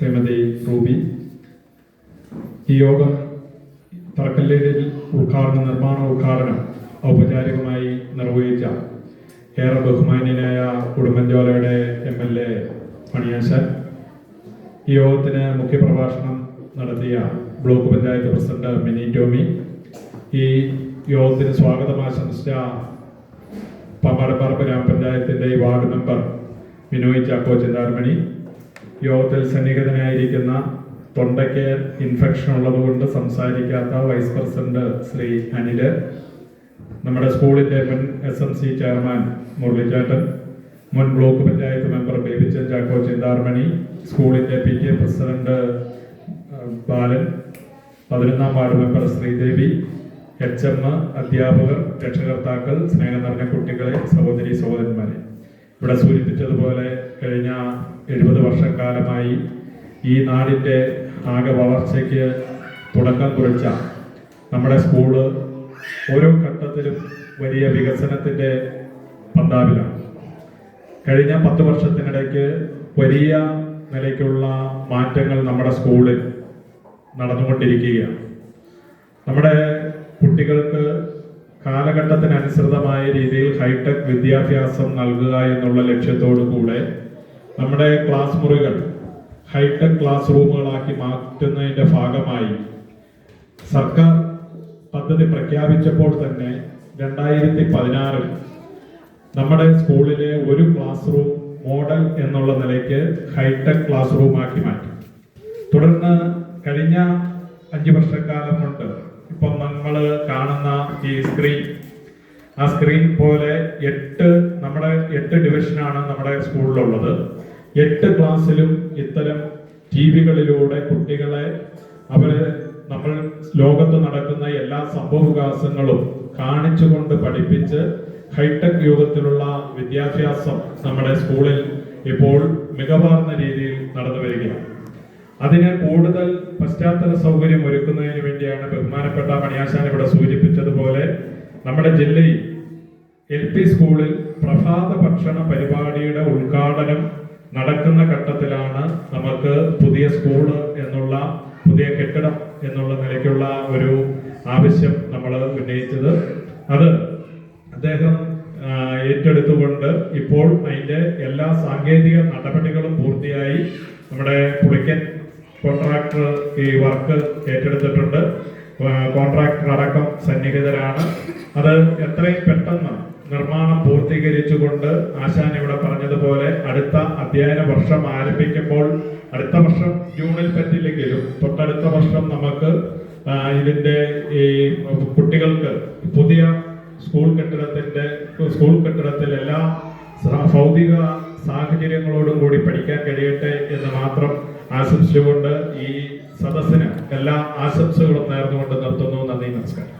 Shrimati Ruby. ഈ യോഗം തറക്കല്ലേരിൽ നിർമ്മാണ ഉദ്ഘാടനം ഔപചാരികമായി നിർവഹിച്ച ഏറെ ബഹുമാന്യനായ ഉടുമ്പൻചോലയുടെ MLA മണിയാശാൻ, ഈ യോഗത്തിന് മുഖ്യപ്രഭാഷണം നടത്തിയ ബ്ലോക്ക് പഞ്ചായത്ത് പ്രസിഡന്റ് മിനി ടോമി, ഈ യോഗത്തിന് സ്വാഗതം ആശംസിച്ച പാമ്പാടപ്പറമ്പ് ഗ്രാമപഞ്ചായത്തിൻ്റെ വാർഡ് മെമ്പർ വിനോയ് ചാക്കോ ചിന്താമണി, യോഗത്തിൽ സന്നിഹിതനായിരിക്കുന്ന തൊണ്ടയ്ക്ക് ഇൻഫെക്ഷൻ ഉള്ളതുകൊണ്ട് സംസാരിക്കാത്ത വൈസ് പ്രസിഡന്റ് ശ്രീ അനില്, നമ്മുടെ സ്കൂളിൻ്റെ മുൻ SMC ചെയർമാൻ മുരളിച്ചേട്ടൻ, മുൻ ബ്ലോക്ക് പഞ്ചായത്ത് മെമ്പർ ബേബിച്ചൻ ചാക്കോ ചിന്താമണി, സ്കൂളിൻ്റെ PTA പ്രസിഡന്റ് ബാലൻ, 11ാം വാർഡ് മെമ്പർ ശ്രീദേവി, HM, അധ്യാപകർ, രക്ഷകർത്താക്കൾ, സ്നേഹം നിറഞ്ഞ കുട്ടികളെ, സഹോദരി സഹോദരന്മാരെ, ഇവിടെ സൂചിപ്പിച്ചതുപോലെ കഴിഞ്ഞ 70 വർഷക്കാലമായി ഈ നാടിൻ്റെ ആകെ വളർച്ചയ്ക്ക് തുടക്കം കുറിച്ച നമ്മുടെ സ്കൂള് ഓരോ ഘട്ടത്തിലും വലിയ വികസനത്തിൻ്റെ പന്താവിലാണ്. കഴിഞ്ഞ 10 വർഷത്തിനിടയ്ക്ക് വലിയ നിലയ്ക്കുള്ള മാറ്റങ്ങൾ നമ്മുടെ സ്കൂളിൽ നടന്നുകൊണ്ടിരിക്കുകയാണ്. നമ്മുടെ കുട്ടികൾക്ക് കാലഘട്ടത്തിനനുസൃതമായ രീതിയിൽ ഹൈടെക് വിദ്യാഭ്യാസം നൽകുക എന്നുള്ള ലക്ഷ്യത്തോടു കൂടെ നമ്മുടെ ക്ലാസ് മുറികൾ ഹൈടെക് ക്ലാസ് റൂമുകളാക്കി മാറ്റുന്നതിൻ്റെ ഭാഗമായി സർക്കാർ പദ്ധതി പ്രഖ്യാപിച്ചപ്പോൾ തന്നെ 2016 നമ്മുടെ സ്കൂളിലെ ഒരു ക്ലാസ് റൂം മോഡൽ എന്നുള്ള നിലയ്ക്ക് ഹൈടെക് ക്ലാസ് റൂമാക്കി മാറ്റി. തുടർന്ന് കഴിഞ്ഞ 5 വർഷക്കാലം കൊണ്ട് ഇപ്പം നമ്മൾ കാണുന്ന ഈ ആ സ്ക്രീൻ പോലെ 8 ഡിവിഷനാണ് നമ്മുടെ സ്കൂളിലുള്ളത്. 8 ക്ലാസ്സിലും ഇത്തരം ടിവികളിലൂടെ കുട്ടികളെ നമ്മൾ ലോകത്ത് നടക്കുന്ന എല്ലാ സംഭവവികാസങ്ങളും കാണിച്ചുകൊണ്ട് പഠിപ്പിച്ച് ഹൈടെക് യുഗത്തിലുള്ള വിദ്യാഭ്യാസം നമ്മുടെ സ്കൂളിൽ ഇപ്പോൾ മികവാർന്ന രീതിയിൽ നടന്നു വരികയാണ്. അതിന് കൂടുതൽ പശ്ചാത്തല സൗകര്യം ഒരുക്കുന്നതിന് വേണ്ടിയാണ് ബഹുമാനപ്പെട്ട മണിയാശാൻ ഇവിടെ സൂചിപ്പിച്ചതുപോലെ നമ്മുടെ ജില്ലയിൽ LP സ്കൂളിൽ പ്രഭാത ഭക്ഷണ പരിപാടിയുടെ ഉദ്ഘാടനം നടക്കുന്ന ഘട്ടത്തിലാണ് നമുക്ക് പുതിയ സ്കൂള് എന്നുള്ള പുതിയ കെട്ടിടം എന്നുള്ള നിലയ്ക്കുള്ള ഒരു ആവശ്യം നമ്മൾ ഉന്നയിച്ചത്. അത് അദ്ദേഹം ഏറ്റെടുത്തുകൊണ്ട് ഇപ്പോൾ അതിൻ്റെ എല്ലാ സാങ്കേതിക നടപടികളും പൂർത്തിയായി നമ്മുടെ പുളിക്കൻ കോൺട്രാക്ടർ ഈ വർക്ക് ഏറ്റെടുത്തിട്ടുണ്ട്. കോൺട്രാക്ടർ അടക്കം സന്നിഹിതരാണ്. അത് എത്രയും പെട്ടെന്ന് നിർമ്മാണം പൂർത്തീകരിച്ചുകൊണ്ട് ആശാൻ ഇവിടെ പറഞ്ഞതുപോലെ അടുത്ത അധ്യയന വർഷം ആരംഭിക്കുമ്പോൾ, അടുത്ത വർഷം ജൂണിൽ പറ്റില്ലെങ്കിലും തൊട്ടടുത്ത വർഷം നമുക്ക് ഇതിൻ്റെ ഈ കുട്ടികൾക്ക് പുതിയ സ്കൂൾ കെട്ടിടത്തിൽ എല്ലാ ഭൗതിക സാഹചര്യങ്ങളോടും കൂടി പഠിക്കാൻ കഴിയട്ടെ എന്ന് മാത്രം ആശംസിച്ചുകൊണ്ട് ഈ സദസ്സിന് എല്ലാ ആശംസകളും നേർന്നുകൊണ്ട് നിർത്തുന്നു. നന്ദി, നമസ്കാരം.